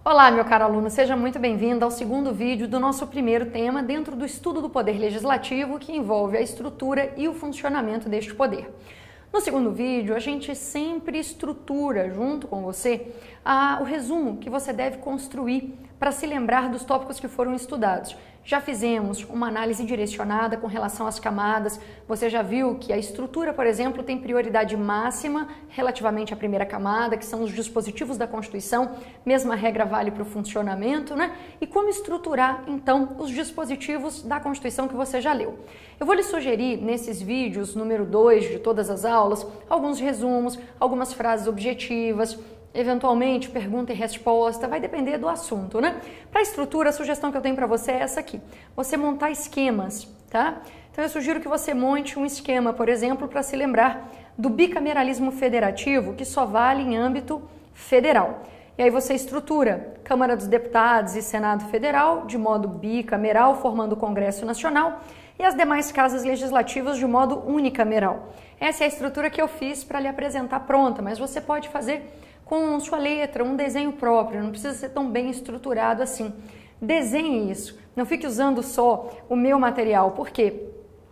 Olá, meu caro aluno, seja muito bem-vindo ao segundo vídeo do nosso primeiro tema dentro do estudo do Poder Legislativo, que envolve a estrutura e o funcionamento deste poder. No segundo vídeo, a gente sempre estrutura, junto com você, o resumo que você deve construir para se lembrar dos tópicos que foram estudados. Já fizemos uma análise direcionada com relação às camadas, você já viu que a estrutura, por exemplo, tem prioridade máxima relativamente à primeira camada, que são os dispositivos da Constituição, mesma regra vale para o funcionamento, né? E como estruturar, então, os dispositivos da Constituição que você já leu. Eu vou lhe sugerir, nesses vídeos, número 2 de todas as aulas, alguns resumos, algumas frases objetivas, eventualmente pergunta e resposta, vai depender do assunto, né? Para a estrutura, a sugestão que eu tenho para você é essa aqui, você montar esquemas, tá? Então eu sugiro que você monte um esquema, por exemplo, para se lembrar do bicameralismo federativo, que só vale em âmbito federal. E aí você estrutura Câmara dos Deputados e Senado Federal de modo bicameral, formando o Congresso Nacional, e as demais casas legislativas de modo unicameral. Essa é a estrutura que eu fiz para lhe apresentar pronta, mas você pode fazer com sua letra, um desenho próprio, não precisa ser tão bem estruturado assim. Desenhe isso, não fique usando só o meu material. Por quê?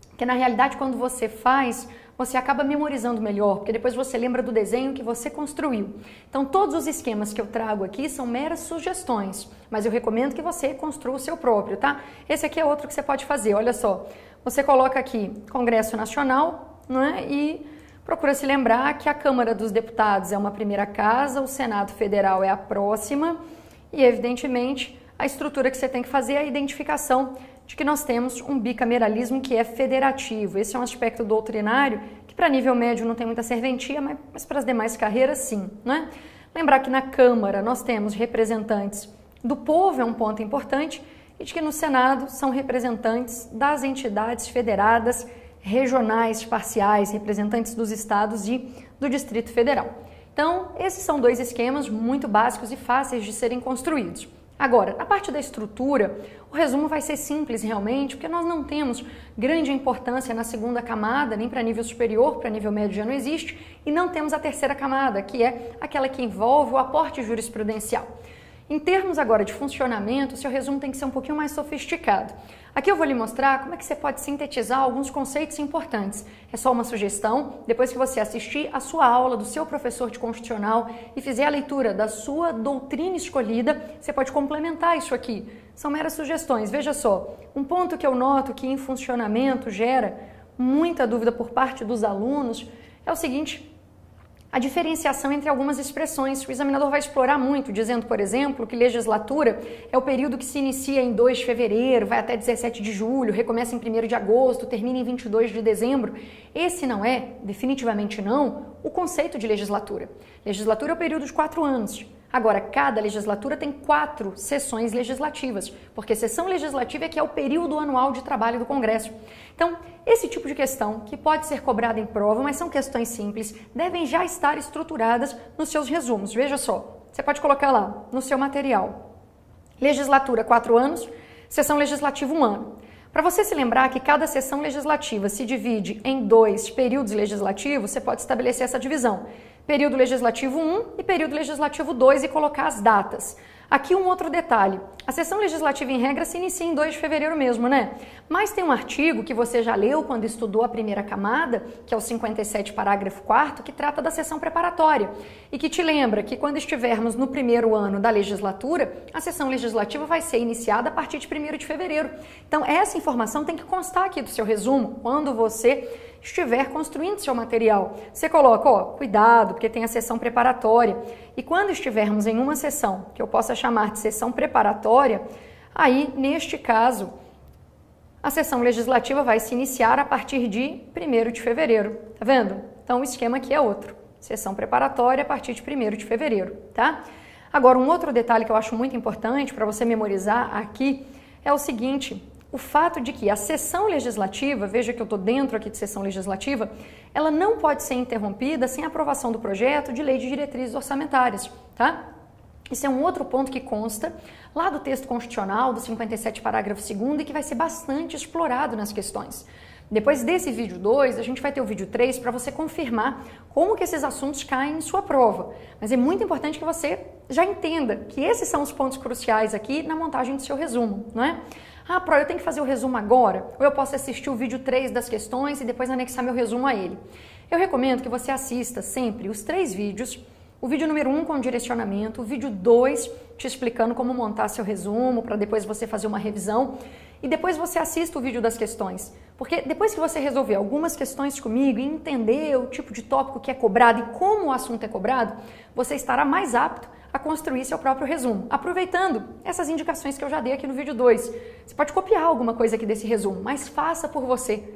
Porque na realidade quando você faz, você acaba memorizando melhor, porque depois você lembra do desenho que você construiu. Então todos os esquemas que eu trago aqui são meras sugestões, mas eu recomendo que você construa o seu próprio, tá? Esse aqui é outro que você pode fazer, olha só. Você coloca aqui Congresso Nacional, né? E procura se lembrar que a Câmara dos Deputados é uma primeira casa, o Senado Federal é a próxima e, evidentemente, a estrutura que você tem que fazer é a identificação de que nós temos um bicameralismo que é federativo. Esse é um aspecto doutrinário que para nível médio não tem muita serventia, mas para as demais carreiras sim, né? Lembrar que na Câmara nós temos representantes do povo, é um ponto importante, e de que no Senado são representantes das entidades federadas, regionais, parciais, representantes dos estados e do Distrito Federal. Então, esses são dois esquemas muito básicos e fáceis de serem construídos. Agora, na parte da estrutura, o resumo vai ser simples realmente, porque nós não temos grande importância na segunda camada, nem para nível superior, para nível médio já não existe, e não temos a terceira camada, que é aquela que envolve o aporte jurisprudencial. Em termos agora de funcionamento, o seu resumo tem que ser um pouquinho mais sofisticado. Aqui eu vou lhe mostrar como é que você pode sintetizar alguns conceitos importantes. É só uma sugestão, depois que você assistir a sua aula do seu professor de constitucional e fizer a leitura da sua doutrina escolhida, você pode complementar isso aqui. São meras sugestões. Veja só, um ponto que eu noto que em funcionamento gera muita dúvida por parte dos alunos é o seguinte: a diferenciação entre algumas expressões. O examinador vai explorar muito, dizendo, por exemplo, que legislatura é o período que se inicia em 2 de fevereiro, vai até 17 de julho, recomeça em 1º de agosto, termina em 22 de dezembro. Esse não é, definitivamente não, o conceito de legislatura. Legislatura é o período de 4 anos. Agora, cada legislatura tem 4 sessões legislativas, porque sessão legislativa é que é o período anual de trabalho do Congresso. Então, esse tipo de questão, que pode ser cobrada em prova, mas são questões simples, devem já estar estruturadas nos seus resumos. Veja só, você pode colocar lá no seu material. Legislatura, 4 anos, sessão legislativa, 1 ano. Para você se lembrar que cada sessão legislativa se divide em 2 períodos legislativos, você pode estabelecer essa divisão. Período legislativo 1 e período legislativo 2 e colocar as datas. Aqui um outro detalhe, a sessão legislativa em regra se inicia em 2 de fevereiro mesmo, né? Mas tem um artigo que você já leu quando estudou a primeira camada, que é o 57, parágrafo 4º, que trata da sessão preparatória e que te lembra que quando estivermos no primeiro ano da legislatura, a sessão legislativa vai ser iniciada a partir de 1º de fevereiro. Então essa informação tem que constar aqui do seu resumo quando você estiver construindo seu material. Você coloca, ó, cuidado, porque tem a sessão preparatória. E quando estivermos em uma sessão que eu possa chamar de sessão preparatória, aí, neste caso, a sessão legislativa vai se iniciar a partir de 1º de fevereiro. Tá vendo? Então, o esquema aqui é outro. Sessão preparatória a partir de 1º de fevereiro, tá? Agora, um outro detalhe que eu acho muito importante para você memorizar aqui é o seguinte: o fato de que a sessão legislativa, veja que eu estou dentro aqui de sessão legislativa, ela não pode ser interrompida sem aprovação do projeto de lei de diretrizes orçamentárias, tá? Esse é um outro ponto que consta lá do texto constitucional, do 57, parágrafo 2º, e que vai ser bastante explorado nas questões. Depois desse vídeo 2, a gente vai ter o vídeo 3 para você confirmar como que esses assuntos caem em sua prova. Mas é muito importante que você já entenda que esses são os pontos cruciais aqui na montagem do seu resumo, não é? Ah, Pro, eu tenho que fazer o resumo agora? Ou eu posso assistir o vídeo 3 das questões e depois anexar meu resumo a ele? Eu recomendo que você assista sempre os 3 vídeos, o vídeo número 1 com direcionamento, o vídeo 2 te explicando como montar seu resumo, para depois você fazer uma revisão, e depois você assista o vídeo das questões. Porque depois que você resolver algumas questões comigo e entender o tipo de tópico que é cobrado e como o assunto é cobrado, você estará mais apto a construir seu próprio resumo, aproveitando essas indicações que eu já dei aqui no vídeo 2. Você pode copiar alguma coisa aqui desse resumo, mas faça por você.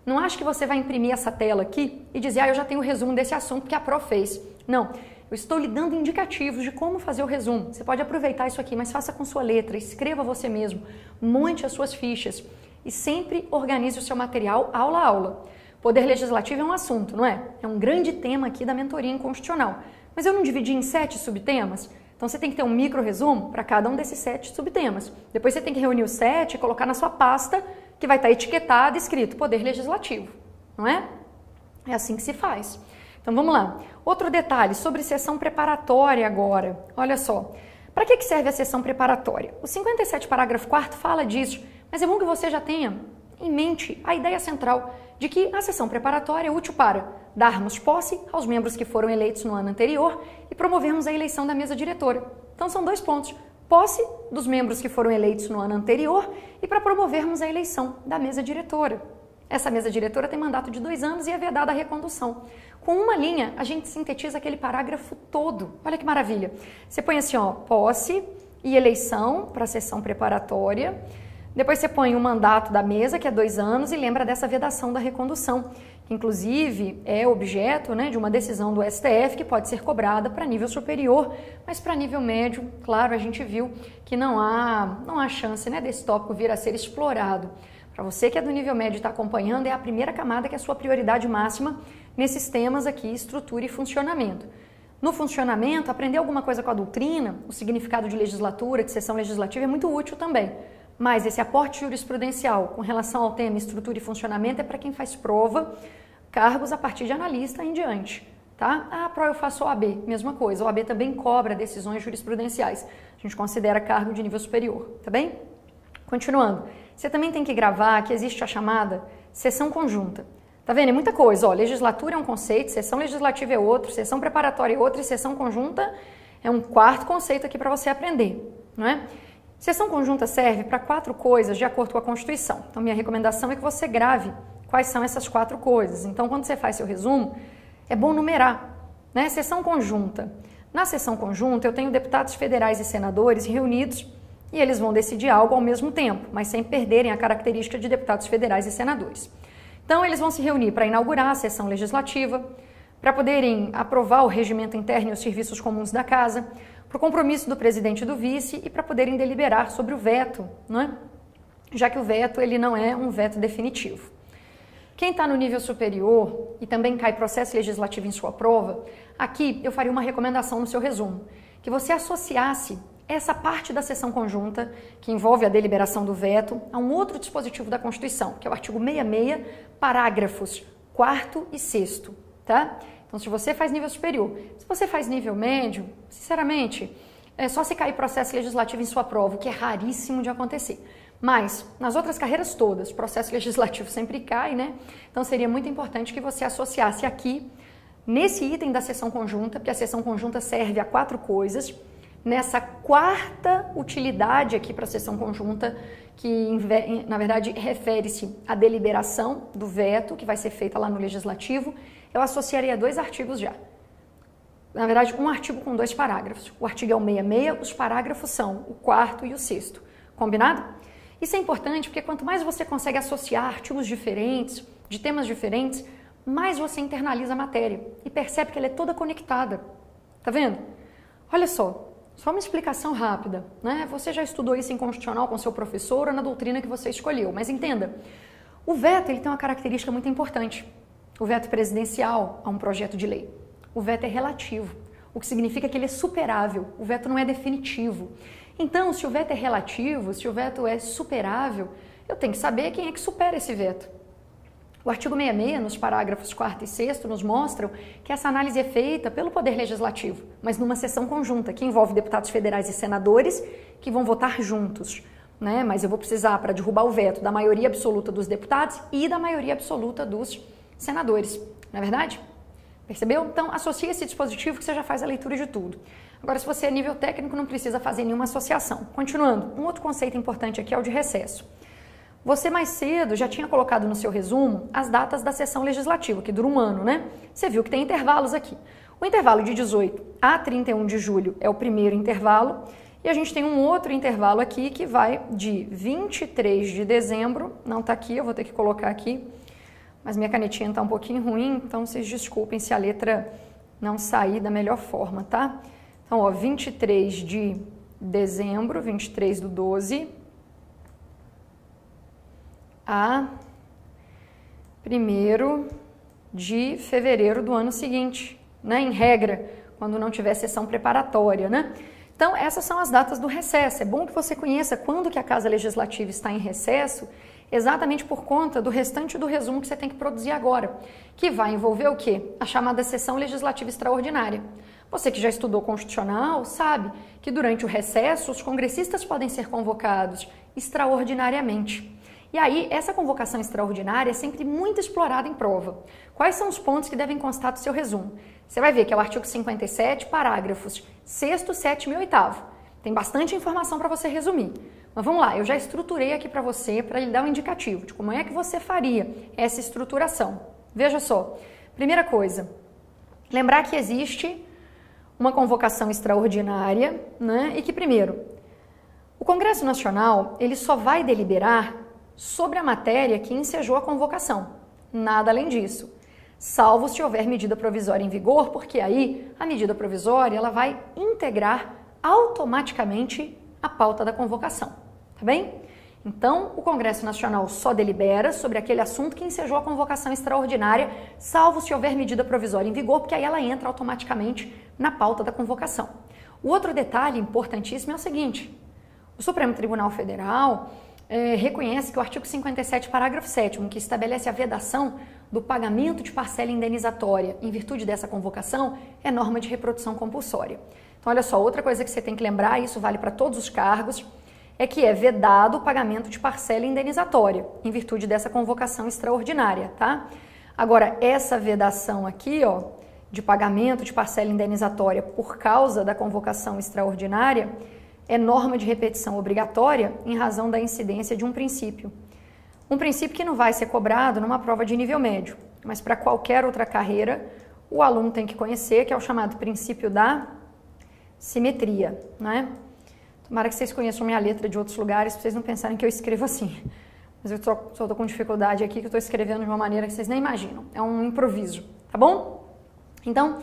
Não ache que você vai imprimir essa tela aqui e dizer, eu já tenho o resumo desse assunto que a Pro fez. Não, eu estou lhe dando indicativos de como fazer o resumo. Você pode aproveitar isso aqui, mas faça com sua letra, escreva você mesmo, monte as suas fichas e sempre organize o seu material aula a aula. Poder legislativo é um assunto, não é? É um grande tema aqui da mentoria inconstitucional. Mas eu não dividi em 7 subtemas? Então você tem que ter um micro resumo para cada um desses 7 subtemas. Depois você tem que reunir os 7 e colocar na sua pasta que vai estar etiquetado e escrito Poder Legislativo, não é? É assim que se faz. Então vamos lá. Outro detalhe sobre sessão preparatória agora. Olha só, para que serve a sessão preparatória? O 57 parágrafo 4º fala disso, mas é bom que você já tenha em mente a ideia central de que a sessão preparatória é útil para darmos posse aos membros que foram eleitos no ano anterior e promovermos a eleição da mesa diretora. Então são 2 pontos. Posse dos membros que foram eleitos no ano anterior e para promovermos a eleição da mesa diretora. Essa mesa diretora tem mandato de 2 anos e é vedada a recondução. Com uma linha, a gente sintetiza aquele parágrafo todo. Olha que maravilha. Você põe assim, ó, posse e eleição para a sessão preparatória. Depois você põe o mandato da mesa, que é 2 anos, e lembra dessa vedação da recondução, que inclusive é objeto, né, de uma decisão do STF que pode ser cobrada para nível superior, mas para nível médio, claro, a gente viu que não há chance, né, desse tópico vir a ser explorado. Para você que é do nível médio e está acompanhando, é a primeira camada que é a sua prioridade máxima nesses temas aqui, estrutura e funcionamento. No funcionamento, aprender alguma coisa com a doutrina, o significado de legislatura, de sessão legislativa é muito útil também. Mas esse aporte jurisprudencial com relação ao tema estrutura e funcionamento é para quem faz prova, cargos a partir de analista em diante. Tá? Ah, Pro, eu faço OAB, mesma coisa. A OAB também cobra decisões jurisprudenciais. A gente considera cargo de nível superior, tá bem? Continuando. Você também tem que gravar que existe a chamada sessão conjunta. Tá vendo? É muita coisa. Ó, legislatura é um conceito, sessão legislativa é outro, sessão preparatória é outro e sessão conjunta é um 4º conceito aqui para você aprender, não é? Sessão conjunta serve para 4 coisas de acordo com a Constituição. Então, minha recomendação é que você grave quais são essas 4 coisas. Então, quando você faz seu resumo, é bom numerar, né? Sessão conjunta. Na sessão conjunta, eu tenho deputados federais e senadores reunidos e eles vão decidir algo ao mesmo tempo, mas sem perderem a característica de deputados federais e senadores. Então, eles vão se reunir para inaugurar a sessão legislativa, para poderem aprovar o regimento interno e os serviços comuns da Casa, para o compromisso do presidente e do vice e para poderem deliberar sobre o veto, não é? Já que o veto ele não é um veto definitivo. Quem está no nível superior e também cai processo legislativo em sua prova, aqui eu faria uma recomendação no seu resumo, que você associasse essa parte da sessão conjunta, que envolve a deliberação do veto, a um outro dispositivo da Constituição, que é o artigo 66, parágrafos 4º e 6º, tá? Então, se você faz nível superior, se você faz nível médio, sinceramente, é só se cair processo legislativo em sua prova, o que é raríssimo de acontecer. Mas, nas outras carreiras todas, processo legislativo sempre cai, né? Então, seria muito importante que você associasse aqui, nesse item da sessão conjunta, porque a sessão conjunta serve a 4 coisas, nessa 4ª utilidade aqui para a sessão conjunta, que na verdade refere-se à deliberação do veto, que vai ser feita lá no Legislativo, eu associaria 2 artigos já. Na verdade, um artigo com 2 parágrafos. O artigo é o 66, os parágrafos são o 4º e o 6º. Combinado? Isso é importante porque quanto mais você consegue associar artigos diferentes, de temas diferentes, mais você internaliza a matéria e percebe que ela é toda conectada. Tá vendo? Olha só uma explicação rápida, né? Você já estudou isso em constitucional com seu professor ou na doutrina que você escolheu, mas entenda, o veto ele tem uma característica muito importante. O veto presidencial a um projeto de lei. O veto é relativo, o que significa que ele é superável, o veto não é definitivo. Então, se o veto é relativo, se o veto é superável, eu tenho que saber quem é que supera esse veto. O artigo 66, nos parágrafos 4º e 6º, nos mostram que essa análise é feita pelo Poder Legislativo, mas numa sessão conjunta, que envolve deputados federais e senadores que vão votar juntos, né? Mas eu vou precisar, para derrubar o veto, da maioria absoluta dos deputados e da maioria absoluta dos senadores, não é verdade? Percebeu? Então, associe esse dispositivo que você já faz a leitura de tudo. Agora, se você é nível técnico, não precisa fazer nenhuma associação. Continuando, um outro conceito importante aqui é o de recesso. Você mais cedo já tinha colocado no seu resumo as datas da sessão legislativa, que dura um ano, né? Você viu que tem intervalos aqui. O intervalo de 18 a 31 de julho é o primeiro intervalo, e a gente tem um outro intervalo aqui que vai de 23 de dezembro, não está aqui, eu vou ter que colocar aqui, mas minha canetinha está um pouquinho ruim, então vocês desculpem se a letra não sair da melhor forma, tá? Então, ó, 23 de dezembro, 23 do 12, a 1º de fevereiro do ano seguinte, né? Em regra, quando não tiver sessão preparatória, né? Então, essas são as datas do recesso. É bom que você conheça quando que a Casa Legislativa está em recesso, exatamente por conta do restante do resumo que você tem que produzir agora, que vai envolver o quê? A chamada sessão legislativa extraordinária. Você que já estudou constitucional sabe que durante o recesso os congressistas podem ser convocados extraordinariamente. E aí, essa convocação extraordinária é sempre muito explorada em prova. Quais são os pontos que devem constar do seu resumo? Você vai ver que é o artigo 57, parágrafos 6º, 7º e 8º. Tem bastante informação para você resumir. Mas vamos lá, eu já estruturei aqui para você, para lhe dar um indicativo de como é que você faria essa estruturação. Veja só, primeira coisa, lembrar que existe uma convocação extraordinária, né? E que, primeiro, o Congresso Nacional ele só vai deliberar sobre a matéria que ensejou a convocação, nada além disso, salvo se houver medida provisória em vigor, porque aí a medida provisória ela vai integrar automaticamente a pauta da convocação, tá bem? Então, o Congresso Nacional só delibera sobre aquele assunto que ensejou a convocação extraordinária, salvo se houver medida provisória em vigor, porque aí ela entra automaticamente na pauta da convocação. O outro detalhe importantíssimo é o seguinte, o Supremo Tribunal Federal reconhece que o artigo 57, parágrafo 7º, que estabelece a vedação do pagamento de parcela indenizatória em virtude dessa convocação, é norma de reprodução compulsória. Então, olha só, outra coisa que você tem que lembrar, isso vale para todos os cargos, é que é vedado o pagamento de parcela indenizatória em virtude dessa convocação extraordinária, tá? Agora, essa vedação aqui, ó, de pagamento de parcela indenizatória por causa da convocação extraordinária, é norma de repetição obrigatória em razão da incidência de um princípio. Um princípio que não vai ser cobrado numa prova de nível médio, mas para qualquer outra carreira, o aluno tem que conhecer, que é o chamado princípio da simetria, né? Tomara que vocês conheçam minha letra de outros lugares, para vocês não pensarem que eu escrevo assim. Mas eu só estou com dificuldade aqui, que eu estou escrevendo de uma maneira que vocês nem imaginam. É um improviso, tá bom? Então,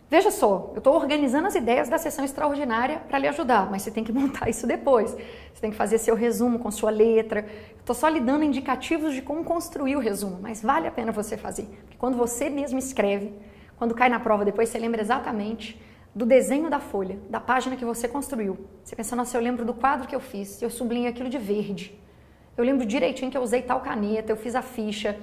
veja só, eu estou organizando as ideias da sessão extraordinária para lhe ajudar, mas você tem que montar isso depois. Você tem que fazer seu resumo com sua letra. Eu estou só lhe dando indicativos de como construir o resumo, mas vale a pena você fazer. Porque quando você mesmo escreve, quando cai na prova depois, você lembra exatamente do desenho da folha, da página que você construiu. Você pensa, nossa, eu lembro do quadro que eu fiz, eu sublinhei aquilo de verde. Eu lembro direitinho que eu usei tal caneta, eu fiz a ficha.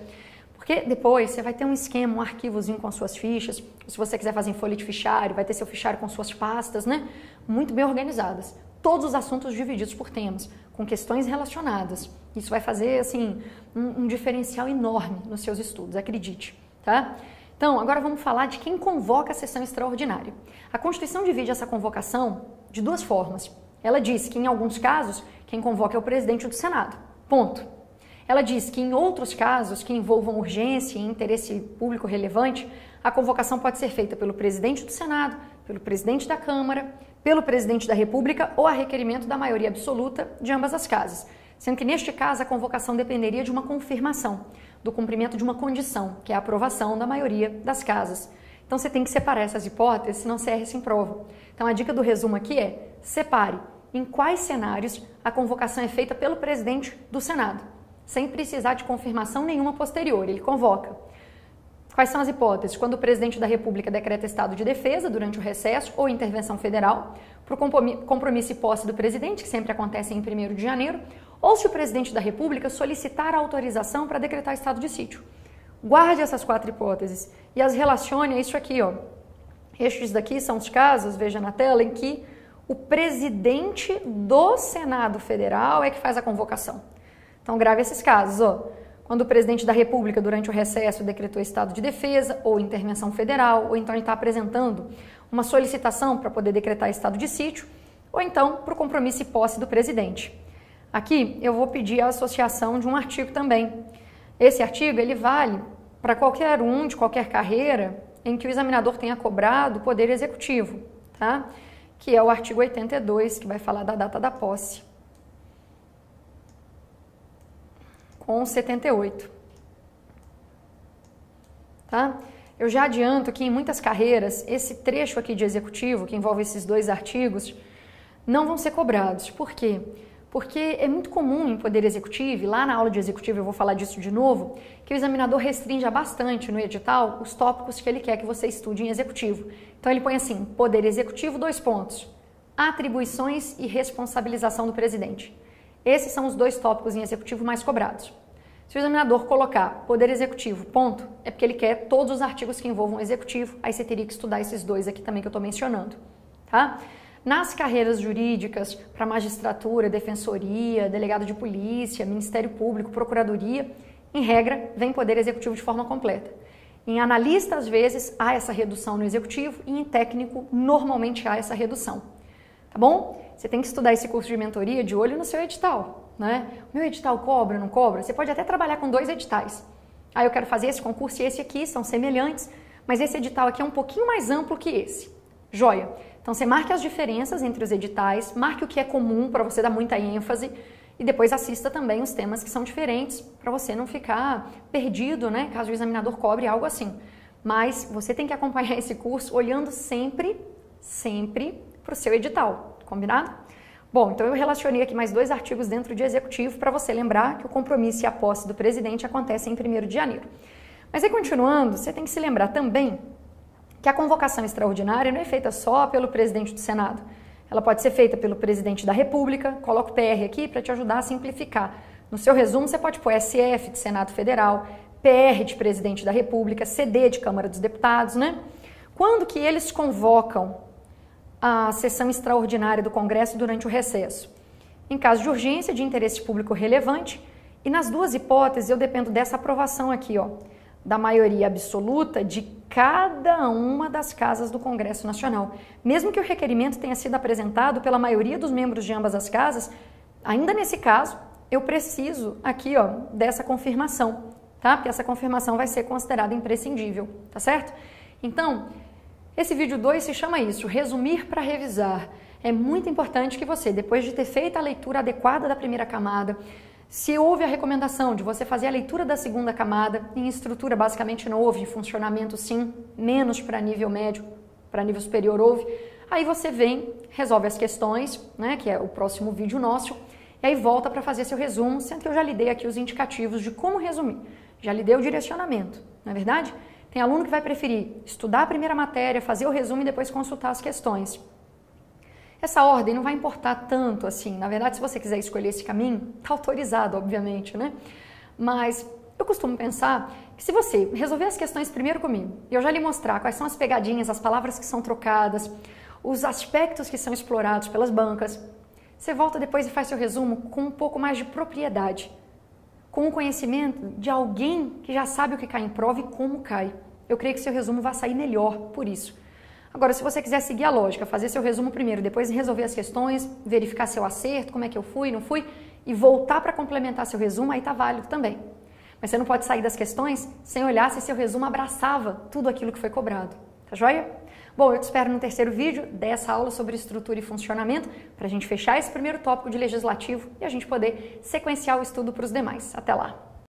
Porque depois você vai ter um esquema, um arquivozinho com as suas fichas. Se você quiser fazer em folha de fichário, vai ter seu fichário com suas pastas, né? Muito bem organizadas. Todos os assuntos divididos por temas, com questões relacionadas. Isso vai fazer, assim, um diferencial enorme nos seus estudos, acredite, tá? Então, agora vamos falar de quem convoca a sessão extraordinária. A Constituição divide essa convocação de duas formas. Ela diz que, em alguns casos, quem convoca é o presidente do Senado. Ponto. Ela diz que, em outros casos que envolvam urgência e interesse público relevante, a convocação pode ser feita pelo presidente do Senado, pelo presidente da Câmara, pelo presidente da República ou a requerimento da maioria absoluta de ambas as casas. Sendo que, neste caso, a convocação dependeria de uma confirmação, do cumprimento de uma condição, que é a aprovação da maioria das casas. Então, você tem que separar essas hipóteses, senão você erra em prova. Então, a dica do resumo aqui é, separe em quais cenários a convocação é feita pelo presidente do Senado, sem precisar de confirmação nenhuma posterior, ele convoca. Quais são as hipóteses? Quando o presidente da República decreta estado de defesa durante o recesso ou intervenção federal, para o compromisso e posse do presidente, que sempre acontece em 1º de janeiro, ou se o presidente da República solicitar a autorização para decretar estado de sítio. Guarde essas 4 hipóteses e as relacione a isso aqui, ó. Estes daqui são os casos, veja na tela, em que o presidente do Senado Federal é que faz a convocação. Então, grave esses casos, ó. Quando o presidente da República, durante o recesso, decretou estado de defesa ou intervenção federal, ou então ele está apresentando uma solicitação para poder decretar estado de sítio, ou então para o compromisso e posse do presidente. Aqui eu vou pedir a associação de um artigo também. Esse artigo ele vale para qualquer um de qualquer carreira em que o examinador tenha cobrado o poder executivo, tá? Que é o artigo 82, que vai falar da data da posse, com 78. Tá? Eu já adianto que em muitas carreiras, esse trecho aqui de executivo, que envolve esses 2 artigos, não vão ser cobrados. Por quê? Porque é muito comum em poder executivo, e lá na aula de executivo eu vou falar disso de novo, que o examinador restrinja bastante no edital os tópicos que ele quer que você estude em executivo. Então ele põe assim, poder executivo, 2 pontos, atribuições e responsabilização do presidente. Esses são os 2 tópicos em executivo mais cobrados. Se o examinador colocar poder executivo, ponto, é porque ele quer todos os artigos que envolvam executivo, aí você teria que estudar esses 2 aqui também que eu estou mencionando, tá? Nas carreiras jurídicas, para magistratura, defensoria, delegado de polícia, Ministério Público, procuradoria, em regra, vem poder executivo de forma completa. Em analista, às vezes, há essa redução no executivo e em técnico, normalmente há essa redução. Tá bom? Você tem que estudar esse curso de mentoria de olho no seu edital, né? O meu edital cobra, não cobra? Você pode até trabalhar com 2 editais. Ah, eu quero fazer esse concurso e esse aqui, são semelhantes, mas esse edital aqui é um pouquinho mais amplo que esse. Joia! Então você marque as diferenças entre os editais, marque o que é comum para você dar muita ênfase e depois assista também os temas que são diferentes para você não ficar perdido, né? Caso o examinador cobre algo assim. Mas você tem que acompanhar esse curso olhando sempre para o seu edital, combinado? Bom, então eu relacionei aqui mais 2 artigos dentro de executivo para você lembrar que o compromisso e a posse do presidente acontecem em 1º de janeiro. Mas aí continuando, você tem que se lembrar também que a convocação extraordinária não é feita só pelo presidente do Senado. Ela pode ser feita pelo presidente da República, coloco o PR aqui para te ajudar a simplificar. No seu resumo você pode pôr SF de Senado Federal, PR de presidente da República, CD de Câmara dos Deputados, né? Quando que eles convocam a sessão extraordinária do Congresso durante o recesso? Em caso de urgência, de interesse público relevante, e nas 2 hipóteses eu dependo dessa aprovação aqui, ó, da maioria absoluta de cada uma das casas do Congresso Nacional. Mesmo que o requerimento tenha sido apresentado pela maioria dos membros de ambas as casas, ainda nesse caso, eu preciso aqui, ó, dessa confirmação, tá? Porque essa confirmação vai ser considerada imprescindível, tá certo? Então, esse vídeo 2 se chama isso, resumir para revisar. É muito importante que você, depois de ter feito a leitura adequada da primeira camada, se houve a recomendação de você fazer a leitura da segunda camada, em estrutura basicamente não houve, em funcionamento sim, menos para nível médio, para nível superior houve, aí você vem, resolve as questões, né, que é o próximo vídeo nosso, e aí volta para fazer seu resumo, sendo que eu já lhe dei aqui os indicativos de como resumir, já lhe dei o direcionamento, não é verdade? Tem aluno que vai preferir estudar a primeira matéria, fazer o resumo e depois consultar as questões. Essa ordem não vai importar tanto assim, na verdade, se você quiser escolher esse caminho, está autorizado, obviamente, né? Mas eu costumo pensar que se você resolver as questões primeiro comigo, e eu já lhe mostrar quais são as pegadinhas, as palavras que são trocadas, os aspectos que são explorados pelas bancas, você volta depois e faz seu resumo com um pouco mais de propriedade, com o conhecimento de alguém que já sabe o que cai em prova e como cai. Eu creio que seu resumo vai sair melhor por isso. Agora, se você quiser seguir a lógica, fazer seu resumo primeiro, depois resolver as questões, verificar seu acerto, como é que eu fui, não fui, e voltar para complementar seu resumo, aí tá válido também. Mas você não pode sair das questões sem olhar se seu resumo abraçava tudo aquilo que foi cobrado. Tá joia? Bom, eu te espero no terceiro vídeo dessa aula sobre estrutura e funcionamento, para a gente fechar esse primeiro tópico de legislativo e a gente poder sequenciar o estudo para os demais. Até lá!